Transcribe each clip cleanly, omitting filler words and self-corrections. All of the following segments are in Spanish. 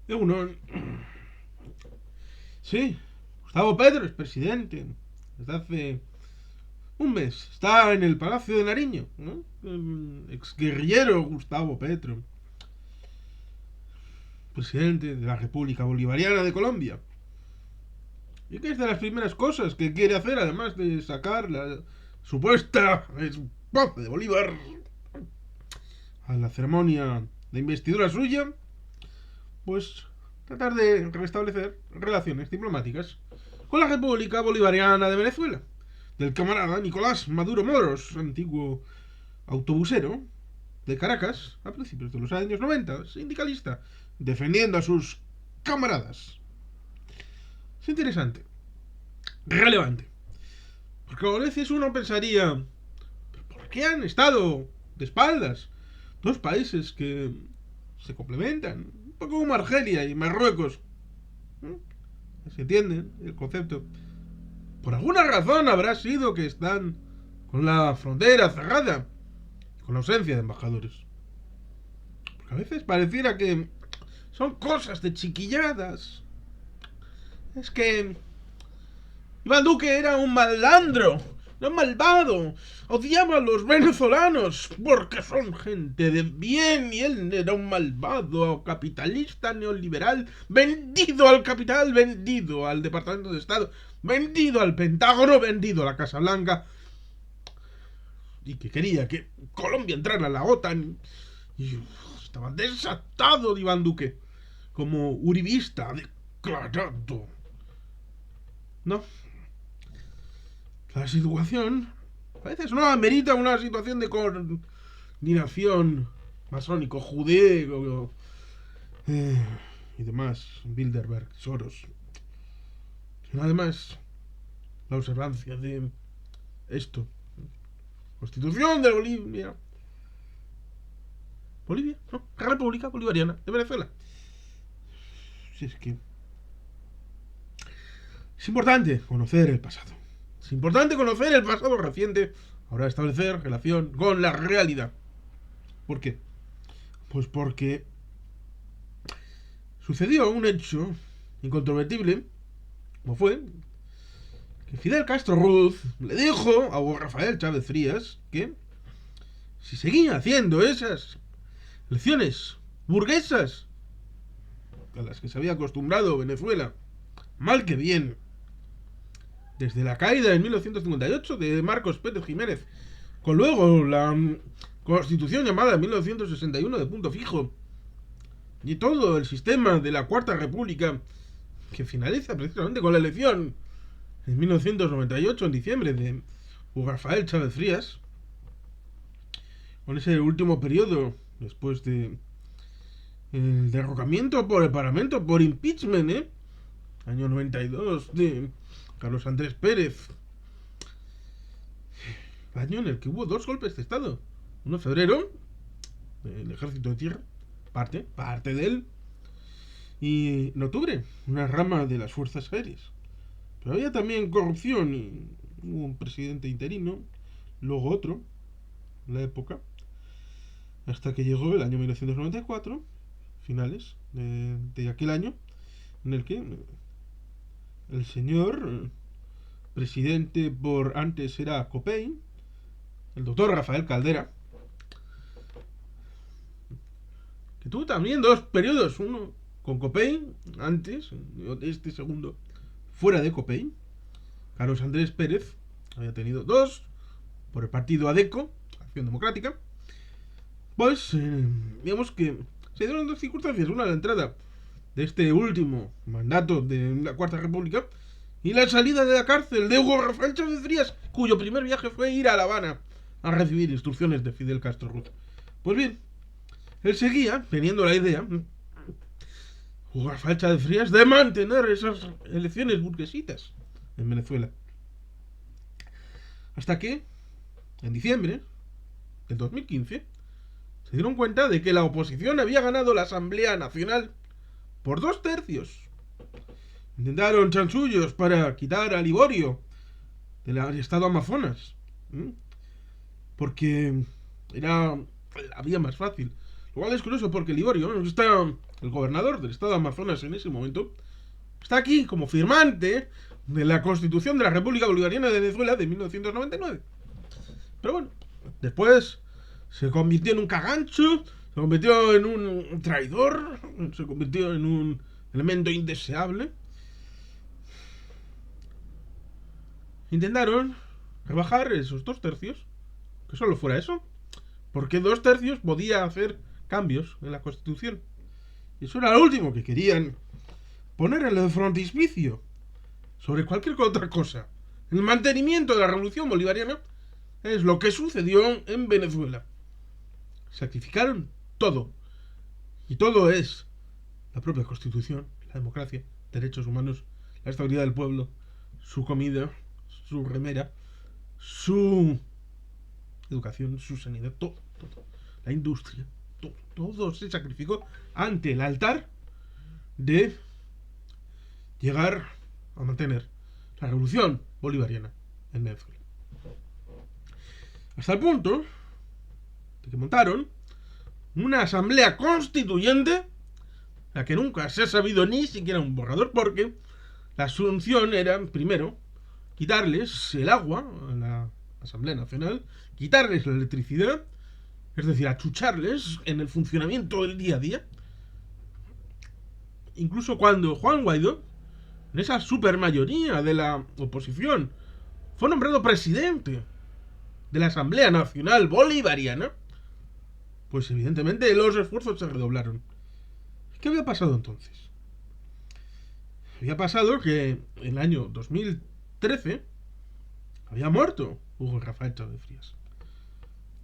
Uno, sí, Gustavo Petro es presidente desde hace un mes. Está en el Palacio de Nariño, ¿no? El exguerrillero Gustavo Petro, presidente de la República Bolivariana de Colombia. Y que es de las primeras cosas que quiere hacer, además de sacar la supuesta esposa de Bolívar a la ceremonia de investidura suya, pues tratar de restablecer relaciones diplomáticas con la República Bolivariana de Venezuela, del camarada Nicolás Maduro Moros, antiguo autobusero de Caracas a principios de los años 90, sindicalista, defendiendo a sus camaradas. Es interesante, relevante, porque a veces uno pensaría, ¿por qué han estado de espaldas dos países que se complementan? Un poco como Argelia y Marruecos. ¿Se entiende el concepto? Por alguna razón habrá sido que están con la frontera cerrada, con la ausencia de embajadores. Porque a veces pareciera que son cosas de chiquilladas. Es que Iván Duque era un malandro, era un malvado. Odiaba a los venezolanos porque son gente de bien y él era un malvado capitalista neoliberal vendido al capital, vendido al Departamento de Estado, vendido al Pentágono, vendido a la Casa Blanca y que quería que Colombia entrara a la OTAN y estaba desatado de Iván Duque como uribista declarado. No, la situación a veces no amerita una situación de coordinación masónico, judeo y demás, Bilderberg, Soros. Sino además la observancia de esto. Constitución de Bolivia. Bolivia, ¿no? República Bolivariana de Venezuela. Si es que es importante conocer el pasado. Es importante conocer el pasado reciente. Ahora establecer relación con la realidad. ¿Por qué? Pues porque sucedió un hecho incontrovertible, como fue que Fidel Castro Ruz le dijo a Hugo Rafael Chávez Frías que si seguía haciendo esas elecciones burguesas a las que se había acostumbrado Venezuela, mal que bien, desde la caída en 1958 de Marcos Pérez Jiménez, con luego la constitución llamada en 1961 de punto fijo, y todo el sistema de la Cuarta República, que finaliza precisamente con la elección en 1998, en diciembre, de Hugo Rafael Chávez Frías, con ese último periodo, después de el derrocamiento por el Parlamento, por impeachment, año 92, de Carlos Andrés Pérez, año en el que hubo dos golpes de Estado. Uno en febrero, el Ejército de Tierra, parte de él, y en octubre, una rama de las Fuerzas Aéreas. Pero había también corrupción y hubo un presidente interino, luego otro, en la época, hasta que llegó el año 1994, finales de aquel año, en el que el señor presidente por antes era Copey, el doctor Rafael Caldera, que tuvo también dos periodos, uno con Copey antes, este segundo fuera de Copey. Carlos Andrés Pérez había tenido dos por el partido ADECO, Acción Democrática. Pues digamos que se dieron dos circunstancias, una la entrada de este último mandato de la Cuarta República y la salida de la cárcel de Hugo Rafael Chávez Frías, cuyo primer viaje fue ir a La Habana a recibir instrucciones de Fidel Castro Ruz. Pues bien, él seguía teniendo la idea, Hugo Rafael Chávez Frías, de mantener esas elecciones burguesitas en Venezuela. Hasta que, en diciembre del 2015, se dieron cuenta de que la oposición había ganado la Asamblea Nacional por 2/3. Intentaron chanchullos para quitar a Liborio del estado Amazonas, porque era la vía más fácil. Igual es curioso porque Liborio, está el gobernador del estado de Amazonas en ese momento, está aquí como firmante de la Constitución de la República Bolivariana de Venezuela de 1999. Pero bueno, después se convirtió en un cagancho, se convirtió en un traidor, se convirtió en un elemento indeseable. Intentaron rebajar esos 2/3, que solo fuera eso, porque 2/3 podía hacer cambios en la Constitución. Y eso era lo último que querían poner en el frontispicio sobre cualquier otra cosa. El mantenimiento de la revolución bolivariana es lo que sucedió en Venezuela. Sacrificaron todo. Y todo es la propia Constitución, la democracia, derechos humanos, la estabilidad del pueblo, su comida, su remera, su educación, su sanidad, todo. La industria, todo se sacrificó ante el altar de llegar a mantener la revolución bolivariana en Venezuela. Hasta el punto de que montaron una asamblea constituyente, la que nunca se ha sabido ni siquiera un borrador, porque la solución era, primero, quitarles el agua a la Asamblea Nacional, quitarles la electricidad, es decir, achucharles en el funcionamiento del día a día. Incluso cuando Juan Guaidó, en esa supermayoría de la oposición, fue nombrado presidente de la Asamblea Nacional Bolivariana, pues evidentemente los esfuerzos se redoblaron. ¿Qué había pasado entonces? Había pasado que en el año 2013 había muerto Hugo Rafael Chávez Frías.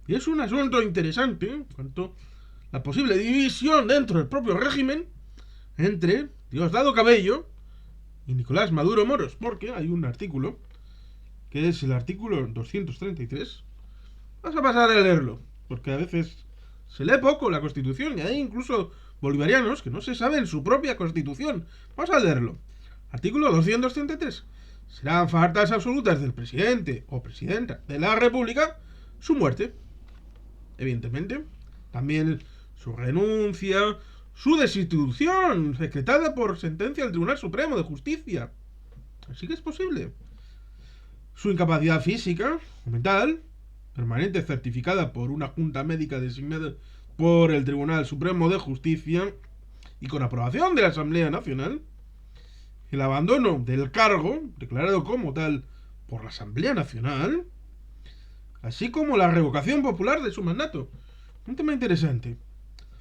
Y es un asunto interesante en cuanto a la posible división dentro del propio régimen entre Diosdado Cabello y Nicolás Maduro Moros, porque hay un artículo, que es el artículo 233. Vamos a pasar a leerlo, porque a veces se lee poco la Constitución y hay incluso bolivarianos que no se saben su propia Constitución. Vamos a leerlo. Artículo 233. Serán faltas absolutas del presidente o presidenta de la República su muerte, evidentemente, también su renuncia, su destitución decretada por sentencia del Tribunal Supremo de Justicia. Así que es posible. Su incapacidad física o mental, permanente, certificada por una junta médica designada por el Tribunal Supremo de Justicia y con aprobación de la Asamblea Nacional. El abandono del cargo, declarado como tal por la Asamblea Nacional, así como la revocación popular de su mandato. Un tema interesante,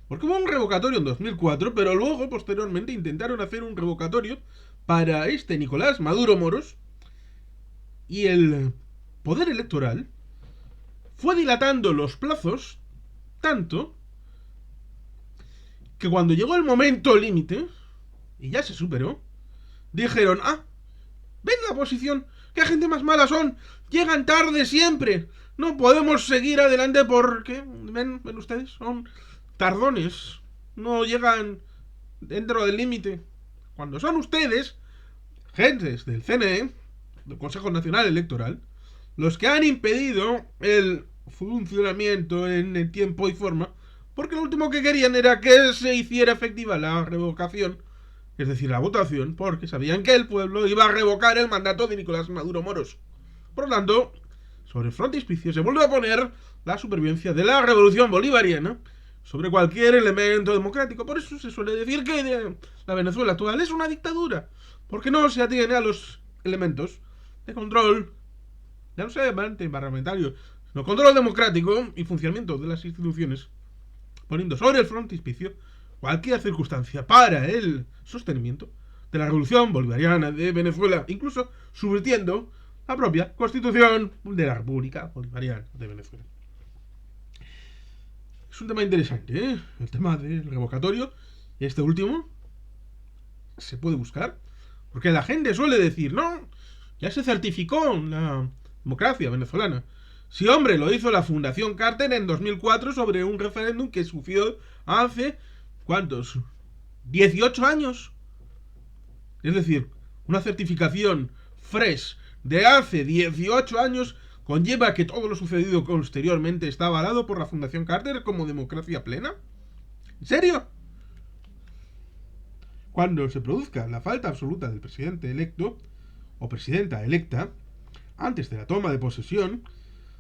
porque hubo un revocatorio en 2004, pero luego, posteriormente, intentaron hacer un revocatorio para Nicolás Maduro Moros, y el poder electoral fue dilatando los plazos tanto que cuando llegó el momento límite, y ya se superó, dijeron, ven la oposición, qué gente más mala son, llegan tarde siempre, no podemos seguir adelante porque, ven ustedes, son tardones, no llegan dentro del límite. Cuando son ustedes, gentes del CNE, del Consejo Nacional Electoral, los que han impedido el funcionamiento en el tiempo y forma, porque lo último que querían era que se hiciera efectiva la revocación, es decir, la votación, porque sabían que el pueblo iba a revocar el mandato de Nicolás Maduro Moros. Por lo tanto, sobre el frontispicio se vuelve a poner la supervivencia de la revolución bolivariana sobre cualquier elemento democrático. Por eso se suele decir que la Venezuela actual es una dictadura, porque no se atiene a los elementos de control, ya no sé, parlamentario, sino control democrático y funcionamiento de las instituciones, poniendo sobre el frontispicio cualquier circunstancia para el sostenimiento de la revolución bolivariana de Venezuela, incluso subvirtiendo la propia Constitución de la República Bolivariana de Venezuela. Es un tema interesante, el tema del revocatorio, y este último se puede buscar, porque la gente suele decir, no, ya se certificó la democracia venezolana. Sí, hombre, lo hizo la Fundación Carter en 2004 sobre un referéndum que sufrió hace, ¿cuántos? 18 años. Es decir, una certificación fresh de hace 18 años conlleva que todo lo sucedido posteriormente está avalado por la Fundación Carter como democracia plena. ¿En serio? Cuando se produzca la falta absoluta del presidente electo o presidenta electa, antes de la toma de posesión,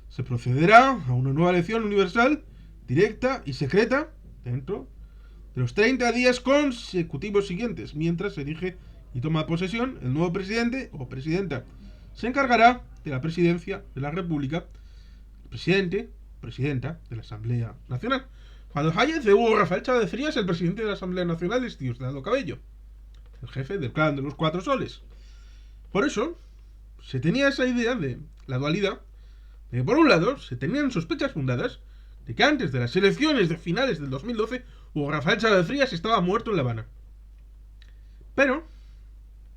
se procederá a una nueva elección universal, directa y secreta dentro de los 30 días consecutivos siguientes, mientras se elige y toma posesión el nuevo presidente o presidenta. Se encargará de la presidencia de la República el presidente o presidenta de la Asamblea Nacional. Cuando fallece Hugo Rafael Chávez Frías, el presidente de la Asamblea Nacional es Diosdado Cabello, el jefe del clan de los Cuatro Soles. Por eso, se tenía esa idea de la dualidad, de que por un lado se tenían sospechas fundadas de que antes de las elecciones de finales del 2012, Hugo Rafael Chávez Frías estaba muerto en La Habana. Pero,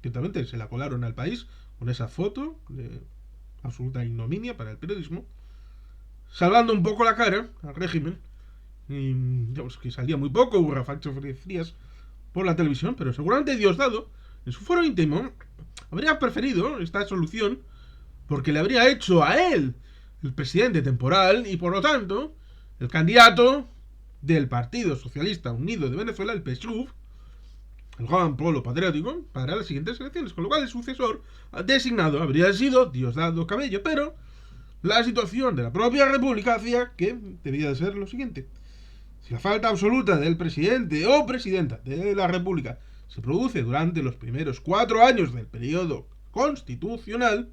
ciertamente se la colaron al país con esa foto de absoluta ignominia para el periodismo, salvando un poco la cara al régimen. Y digamos que salía muy poco Hugo Rafael Chávez Frías por la televisión, pero seguramente Diosdado, en su foro íntimo, habría preferido esta solución porque le habría hecho a él el presidente temporal y por lo tanto el candidato del Partido Socialista Unido de Venezuela, el PSUV, el Gran Polo Patriótico, para las siguientes elecciones, con lo cual el sucesor designado habría sido Diosdado Cabello, pero la situación de la propia República hacía que debía de ser lo siguiente: si la falta absoluta del presidente o presidenta de la República se produce durante los primeros 4 años del periodo constitucional,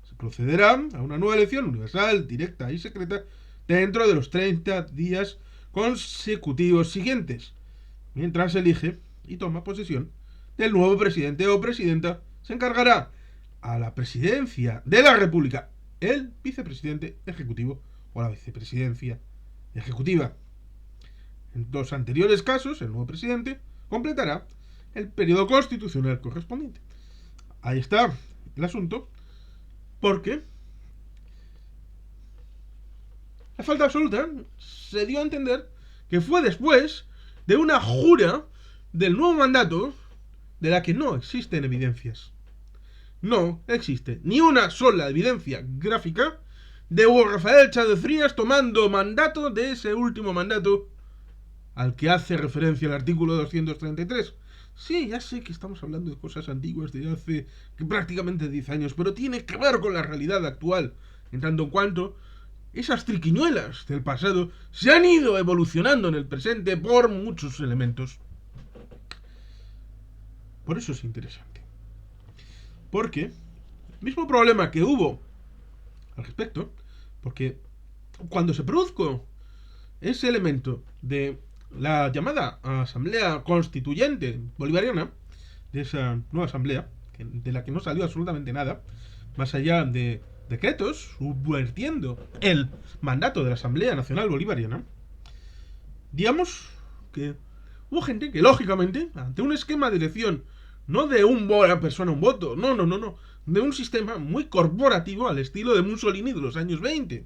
se procederá a una nueva elección universal, directa y secreta dentro de los 30 días consecutivos siguientes, mientras se elige y toma posesión del nuevo presidente o presidenta. Se encargará a la presidencia de la República el vicepresidente ejecutivo o la vicepresidencia ejecutiva. En los anteriores casos, el nuevo presidente completará el periodo constitucional correspondiente. Ahí está el asunto, porque la falta absoluta se dio a entender que fue después de una jura del nuevo mandato de la que no existen evidencias. No existe ni una sola evidencia gráfica de Hugo Rafael Chávez Frías tomando mandato de ese último mandato al que hace referencia el artículo 233. Sí, ya sé que estamos hablando de cosas antiguas de hace prácticamente 10 años, pero tiene que ver con la realidad actual, en tanto en cuanto esas triquiñuelas del pasado se han ido evolucionando en el presente por muchos elementos. Por eso es interesante. Porque el mismo problema que hubo al respecto, porque cuando se produjo ese elemento de la llamada Asamblea Constituyente Bolivariana, de esa nueva asamblea, de la que no salió absolutamente nada, más allá de decretos subvertiendo el mandato de la Asamblea Nacional Bolivariana, digamos que hubo gente que, lógicamente, ante un esquema de elección, no de una persona, un voto, no, de un sistema muy corporativo al estilo de Mussolini de los años 20.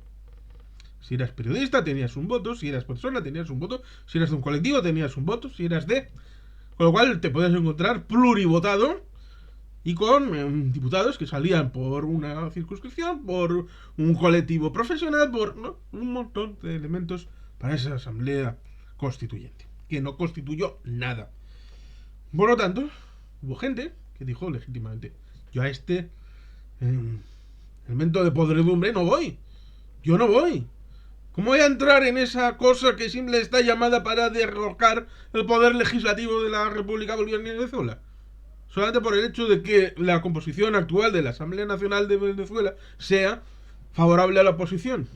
Si eras periodista tenías un voto, si eras persona tenías un voto, si eras de un colectivo tenías un voto, si eras de... Con lo cual te podías encontrar plurivotado y con diputados que salían por una circunscripción, por un colectivo profesional, por un montón de elementos para esa asamblea constituyente, que no constituyó nada. Por lo tanto, hubo gente que dijo legítimamente: yo a este elemento de podredumbre no voy. Yo no voy. ¿Cómo voy a entrar en esa cosa que simple está llamada para derrocar el poder legislativo de la República Bolivariana de Venezuela? Solamente por el hecho de que la composición actual de la Asamblea Nacional de Venezuela sea favorable a la oposición.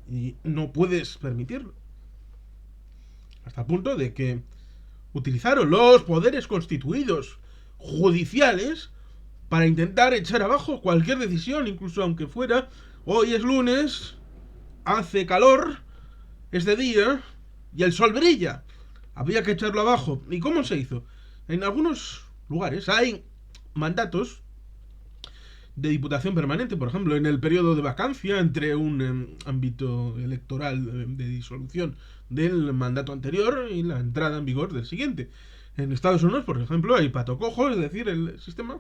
Y no puedes permitirlo. Hasta el punto de que utilizaron los poderes constituidos judiciales para intentar echar abajo cualquier decisión, incluso aunque fuera hoy es lunes, hace calor, es de día y el sol brilla. Había que echarlo abajo. ¿Y cómo se hizo? En algunos lugares hay mandatos de diputación permanente, por ejemplo, en el periodo de vacancia entre un ámbito electoral de disolución del mandato anterior y la entrada en vigor del siguiente. En Estados Unidos, por ejemplo, hay pato cojo, es decir, el sistema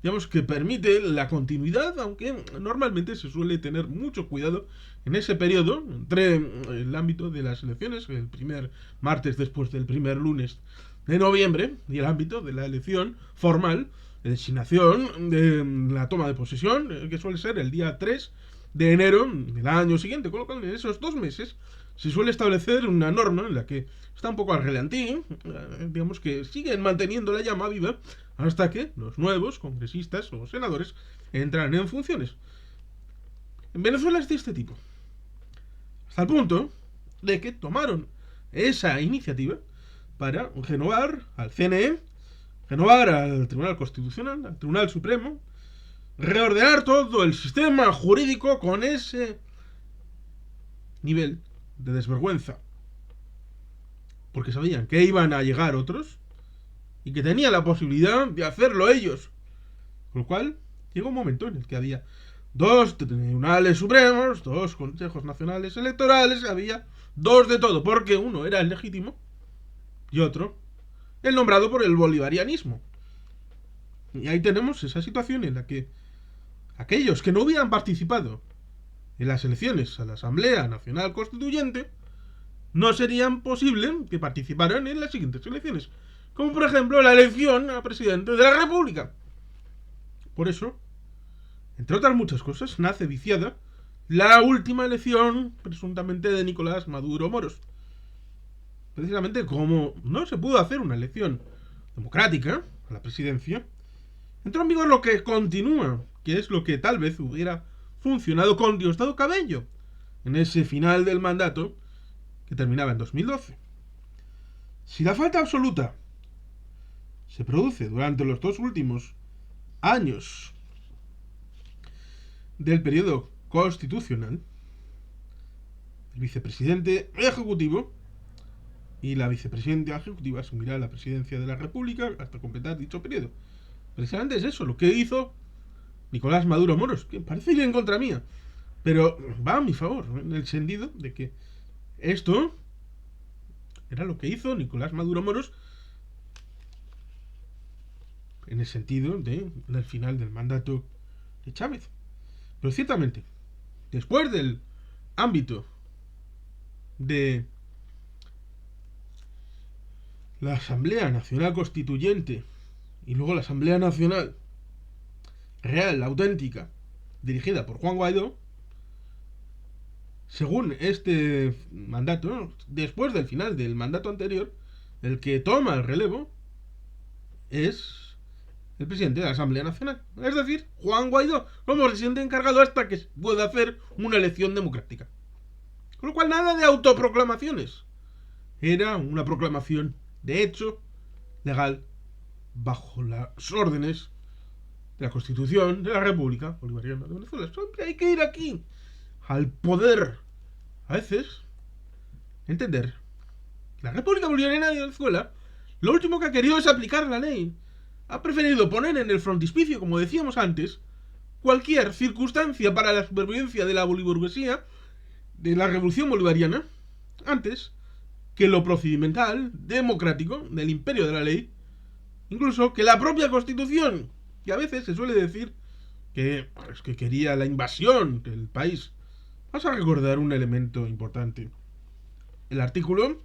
digamos que permite la continuidad, aunque normalmente se suele tener mucho cuidado en ese periodo entre el ámbito de las elecciones, el primer martes después del primer lunes de noviembre, y el ámbito de la elección formal, de designación de la toma de posesión, que suele ser el día 3 de enero del año siguiente, con lo cual en esos 2 meses se suele establecer una norma en la que está un poco al relantín, digamos que siguen manteniendo la llama viva hasta que los nuevos congresistas o senadores entran en funciones. En Venezuela es de este tipo, hasta el punto de que tomaron esa iniciativa para renovar al CNE, renovar al Tribunal Constitucional, al Tribunal Supremo, reordenar todo el sistema jurídico con ese nivel de desvergüenza. Porque sabían que iban a llegar otros y que tenían la posibilidad de hacerlo ellos. Con lo cual, llegó un momento en el que había 2 tribunales supremos, 2 consejos nacionales electorales, había 2 de todo, porque uno era el legítimo y otro el nombrado por el bolivarianismo. Y ahí tenemos esa situación en la que aquellos que no hubieran participado en las elecciones a la Asamblea Nacional Constituyente no serían posible que participaran en las siguientes elecciones, como por ejemplo la elección a presidente de la República. Por eso, entre otras muchas cosas, nace viciada la última elección presuntamente de Nicolás Maduro Moros. Precisamente como no se pudo hacer una elección democrática a la presidencia, entró en vigor lo que continúa, que es lo que tal vez hubiera funcionado con Diosdado Cabello en ese final del mandato que terminaba en 2012. Si la falta absoluta se produce durante los 2 últimos años del periodo constitucional, el vicepresidente ejecutivo y la vicepresidenta ejecutiva asumirá la presidencia de la República hasta completar dicho periodo. Precisamente es eso lo que hizo Nicolás Maduro Moros, que parece ir en contra mía, pero va a mi favor, en el sentido de que esto era lo que hizo Nicolás Maduro Moros en el sentido del final del mandato de Chávez. Pero ciertamente, después del ámbito de la Asamblea Nacional Constituyente y luego la Asamblea Nacional Real, auténtica, dirigida por Juan Guaidó, según este mandato, después del final del mandato anterior, el que toma el relevo es el presidente de la Asamblea Nacional, es decir, Juan Guaidó, como presidente encargado hasta que se pueda hacer una elección democrática. Con lo cual, nada de autoproclamaciones. Era una proclamación de hecho legal bajo las órdenes de la Constitución de la República Bolivariana de Venezuela. Siempre hay que ir aquí al poder. A veces, entender que la República Bolivariana de Venezuela lo último que ha querido es aplicar la ley. Ha preferido poner en el frontispicio, como decíamos antes, cualquier circunstancia para la supervivencia de la boliburguesía, de la revolución bolivariana, antes que lo procedimental, democrático, del imperio de la ley, incluso que la propia Constitución, que a veces se suele decir que quería la invasión del país. Vas a recordar un elemento importante. El artículo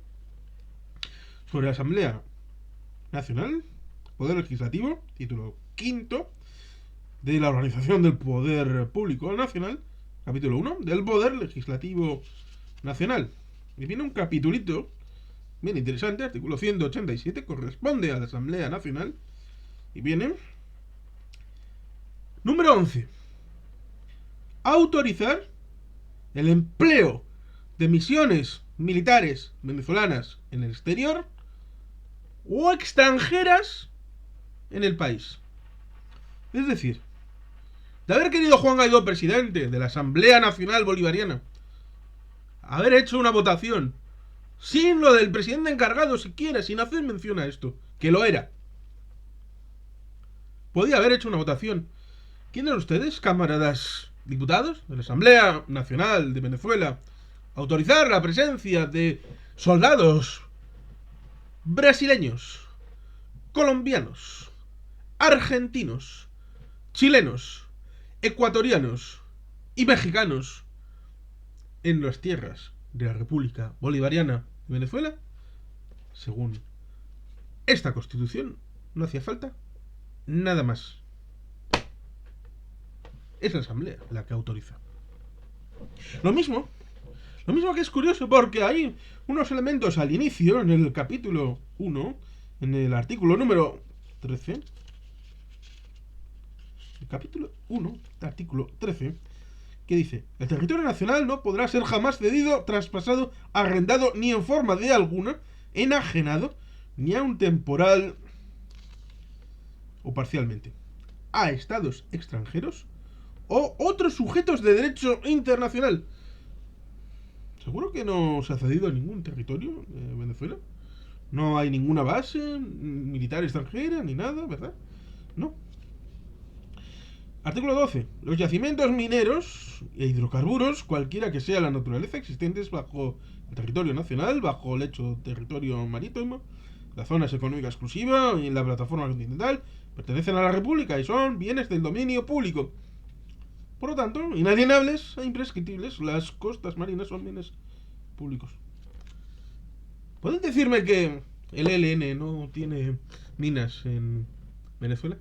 sobre la Asamblea Nacional, Poder Legislativo, título 5 de la Organización del Poder Público Nacional, capítulo 1, del Poder Legislativo Nacional. Y viene un capitulito bien interesante, artículo 187, corresponde a la Asamblea Nacional, y viene número 11. Autorizar el empleo de misiones militares venezolanas en el exterior o extranjeras en el país. Es decir, de haber querido Juan Guaidó presidente de la Asamblea Nacional Bolivariana, haber hecho una votación sin lo del presidente encargado siquiera, sin hacer mención a esto, que lo era, podía haber hecho una votación. ¿Quiénes ustedes, camaradas diputados de la Asamblea Nacional de Venezuela, autorizar la presencia de soldados brasileños, colombianos, argentinos, chilenos, ecuatorianos y mexicanos en las tierras de la República Bolivariana de Venezuela, según esta Constitución, no hacía falta nada más. Es la Asamblea la que autoriza. Lo mismo que es curioso, porque hay unos elementos al inicio, en el capítulo 1, en el artículo número 13, el capítulo 1, artículo 13, que dice: el territorio nacional no podrá ser jamás cedido, traspasado, arrendado, ni en forma de alguna enajenado, ni a un temporal o parcialmente, a estados extranjeros o otros sujetos de derecho internacional. ¿Seguro que no se ha cedido ningún territorio de Venezuela? No hay ninguna base militar extranjera ni nada, ¿verdad? No. Artículo 12. Los yacimientos mineros e hidrocarburos, cualquiera que sea la naturaleza, existentes bajo el territorio nacional, bajo el hecho territorio marítimo, las zonas económicas exclusivas y la plataforma continental, pertenecen a la República y son bienes del dominio público. Por lo tanto, inalienables e imprescriptibles, las costas marinas son bienes públicos. ¿Pueden decirme que el ELN no tiene minas en Venezuela?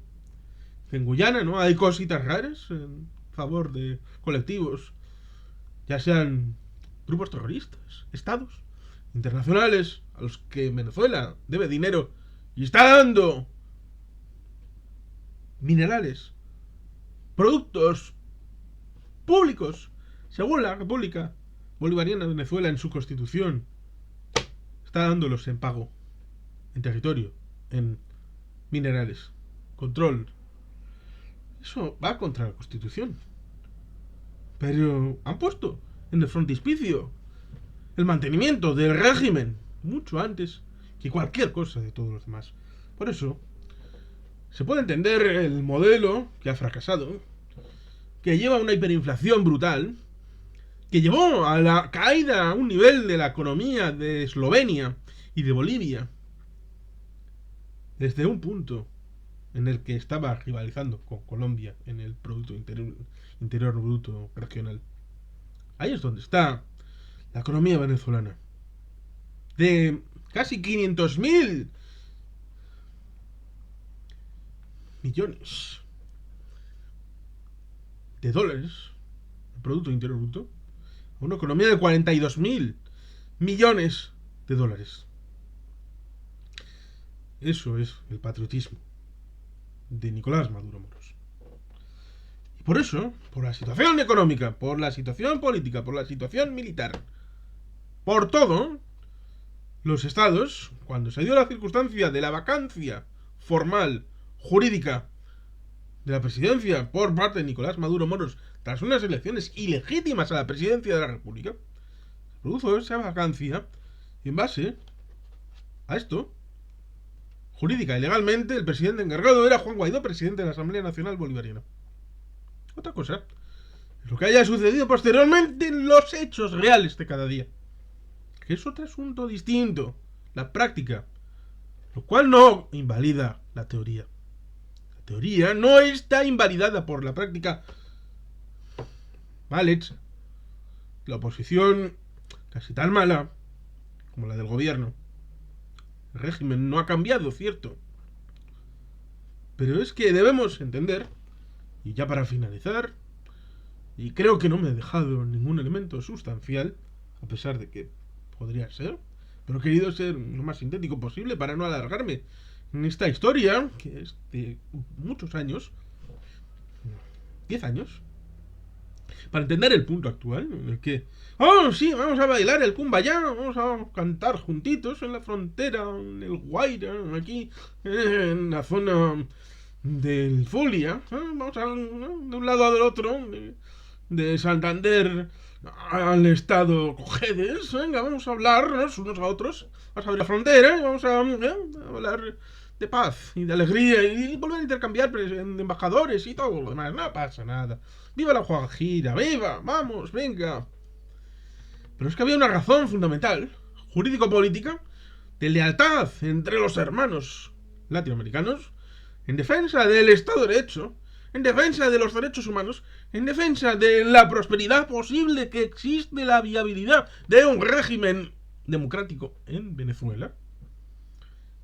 En Guyana, ¿no? Hay cositas raras en favor de colectivos, ya sean grupos terroristas, estados internacionales a los que Venezuela debe dinero y está dando minerales, productos públicos, según la República Bolivariana de Venezuela en su constitución, está dándolos en pago, en territorio, en minerales, control. Eso va contra la Constitución. Pero han puesto en el frontispicio el mantenimiento del régimen mucho antes que cualquier cosa de todos los demás. Por eso se puede entender el modelo que ha fracasado, que lleva a una hiperinflación brutal, que llevó a la caída a un nivel de la economía de Eslovenia y de Bolivia, desde un punto en el que estaba rivalizando con Colombia en el Producto Interior Bruto regional. Ahí es donde está la economía venezolana. De casi 500.000 millones de dólares el Producto Interior Bruto a una economía de 42.000 millones de dólares. Eso es el patriotismo de Nicolás Maduro Moros. Y por eso, por la situación económica, por la situación política, por la situación militar, por todo, los estados, cuando se dio la circunstancia de la vacancia formal, jurídica, de la presidencia por parte de Nicolás Maduro Moros, tras unas elecciones ilegítimas a la presidencia de la República, se produjo esa vacancia y en base a esto, jurídica y legalmente, el presidente encargado era Juan Guaidó, presidente de la Asamblea Nacional Bolivariana. Otra cosa es lo que haya sucedido posteriormente en los hechos reales de cada día, que es otro asunto distinto, la práctica, lo cual no invalida la teoría. La teoría no está invalidada por la práctica mal hecha. La oposición, casi tan mala como la del gobierno. El régimen no ha cambiado, cierto. Pero es que debemos entender, y ya para finalizar, y creo que no me he dejado ningún elemento sustancial, a pesar de que podría ser, pero he querido ser lo más sintético posible para no alargarme en esta historia, que es de muchos años, 10 años, para entender el punto actual, en el que, oh sí, vamos a bailar el Kumbaya, vamos a cantar juntitos en la frontera, en el Guaira, aquí, en la zona del Zulia, vamos a, de un lado al otro, de Santander al estado Cojedes, venga, vamos a hablarnos unos a otros, vamos a abrir la frontera y vamos a hablar de paz y de alegría y volver a intercambiar embajadores y todo lo demás, no pasa nada. ¡Viva la Guajira! ¡Viva! ¡Vamos! ¡Venga! Pero es que había una razón fundamental, jurídico-política, de lealtad entre los hermanos latinoamericanos, en defensa del Estado de Derecho, en defensa de los derechos humanos, en defensa de la prosperidad posible que existe, la viabilidad de un régimen democrático en Venezuela.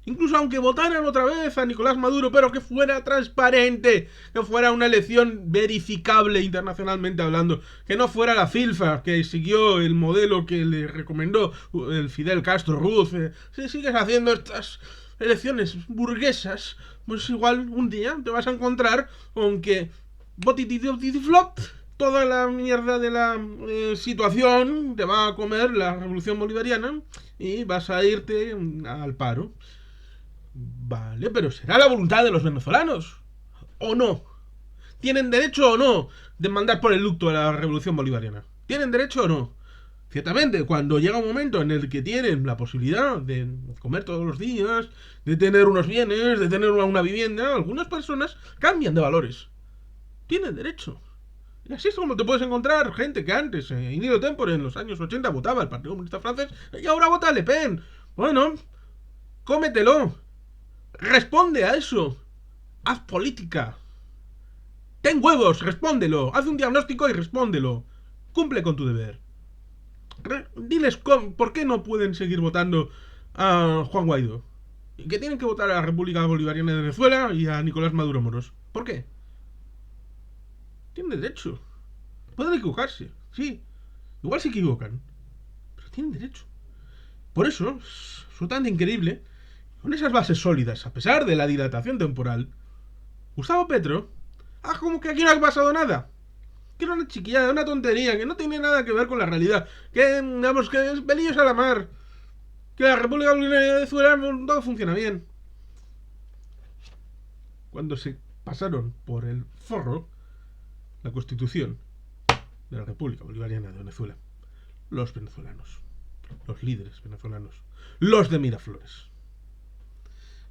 Incluso aunque votaran otra vez a Nicolás Maduro, pero que fuera transparente, que fuera una elección verificable internacionalmente hablando, que no fuera la filfa que siguió el modelo que le recomendó el Fidel Castro Ruz. Si sigues haciendo estas elecciones burguesas, pues igual un día te vas a encontrar con que flop, toda la mierda de la situación te va a comer la revolución bolivariana y vas a irte al paro. Vale, pero ¿será la voluntad de los venezolanos? ¿O no? ¿Tienen derecho o no de mandar por el ducto a la revolución bolivariana? ¿Tienen derecho o no? Ciertamente, cuando llega un momento en el que tienen la posibilidad de comer todos los días, de tener unos bienes, de tener una vivienda, algunas personas cambian de valores. Tienen derecho. Y así es como te puedes encontrar gente que antes, in illo tempore, en los años 80, votaba al Partido Comunista Francés y ahora vota a Le Pen. Bueno, cómetelo. Responde a eso. Haz política. Ten huevos, respóndelo. Haz un diagnóstico y respóndelo. Cumple con tu deber. Diles por qué no pueden seguir votando a Juan Guaidó. Y que tienen que votar a la República Bolivariana de Venezuela y a Nicolás Maduro Moros. ¿Por qué? Tienen derecho. Pueden equivocarse, sí. Igual se equivocan. Pero tienen derecho. Por eso, es absolutamente increíble, con esas bases sólidas, a pesar de la dilatación temporal, Gustavo Petro, como que aquí no ha pasado nada. Que era una chiquillada, una tontería, que no tiene nada que ver con la realidad. Que, digamos, que es pelillos a la mar. Que la República Bolivariana de Venezuela todo funciona bien. Cuando se pasaron por el forro la Constitución de la República Bolivariana de Venezuela, los venezolanos, los líderes venezolanos, los de Miraflores.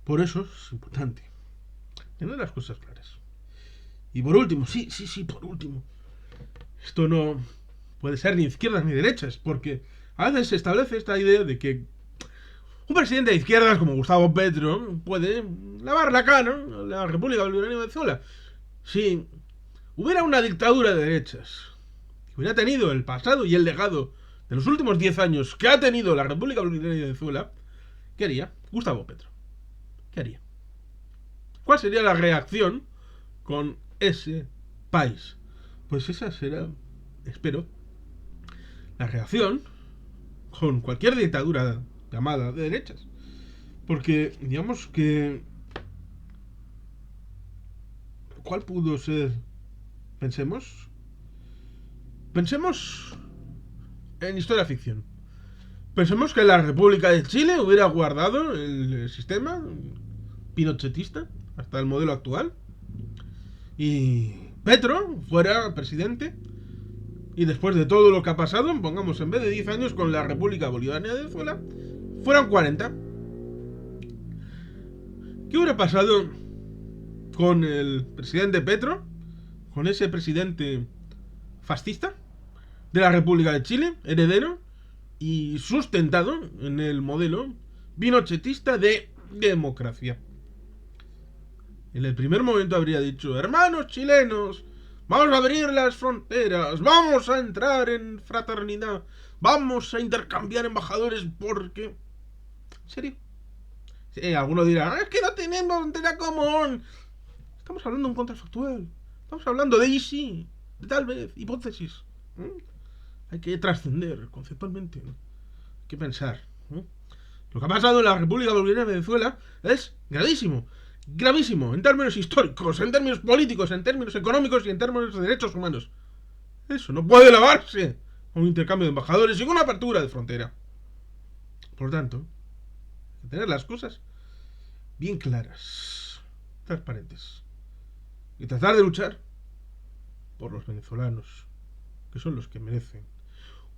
Por eso es importante tener las cosas claras. Y por último, sí, por último, esto no puede ser ni izquierdas ni derechas, porque a veces se establece esta idea de que un presidente de izquierdas como Gustavo Petro puede lavar la cara a la República Bolivariana de Venezuela. Si hubiera una dictadura de derechas, que hubiera tenido el pasado y el legado de los últimos 10 años que ha tenido la República Bolivariana de Venezuela, ¿qué haría Gustavo Petro? ¿Qué haría? ¿Cuál sería la reacción con ese país? Pues esa será, espero, la reacción con cualquier dictadura llamada de derechas. Porque, digamos que... ¿Cuál pudo ser? Pensemos en historia ficción. Pensemos que la República de Chile hubiera guardado el sistema pinochetista hasta el modelo actual y Petro fuera presidente y después de todo lo que ha pasado, pongamos en vez de 10 años con la República Bolivariana de Venezuela, fueran 40. ¿Qué hubiera pasado con el presidente Petro? Con ese presidente fascista de la República de Chile, heredero y sustentado en el modelo pinochetista de democracia. En el primer momento habría dicho: hermanos chilenos, vamos a abrir las fronteras, vamos a entrar en fraternidad, vamos a intercambiar embajadores porque... ¿En serio? Sí, algunos dirán: es que no tenemos frontera común. Estamos hablando de un contrafactual. Estamos hablando de easy, de tal vez, hipótesis. Hay que trascender conceptualmente. Hay que pensar. Lo que ha pasado en la República Bolivariana de Venezuela es gravísimo. Gravísimo, en términos históricos, en términos políticos, en términos económicos y en términos de derechos humanos. Eso no puede lavarse con un intercambio de embajadores y con una apertura de frontera. Por lo tanto, hay que tener las cosas bien claras, transparentes, y tratar de luchar por los venezolanos, que son los que merecen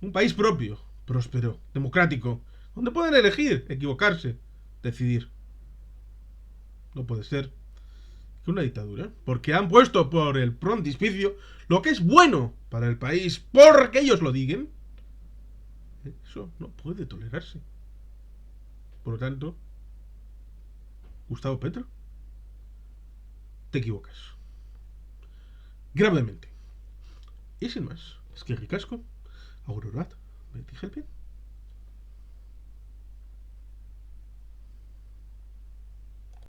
un país propio, próspero, democrático, donde puedan elegir, equivocarse, decidir. No puede ser que una dictadura, porque han puesto por el frontispicio lo que es bueno para el país, porque ellos lo digan, eso no puede tolerarse. Por lo tanto, Gustavo Petro, te equivocas. gravemente. Y sin más, es que ricasco, aurorat, Betty Helpin.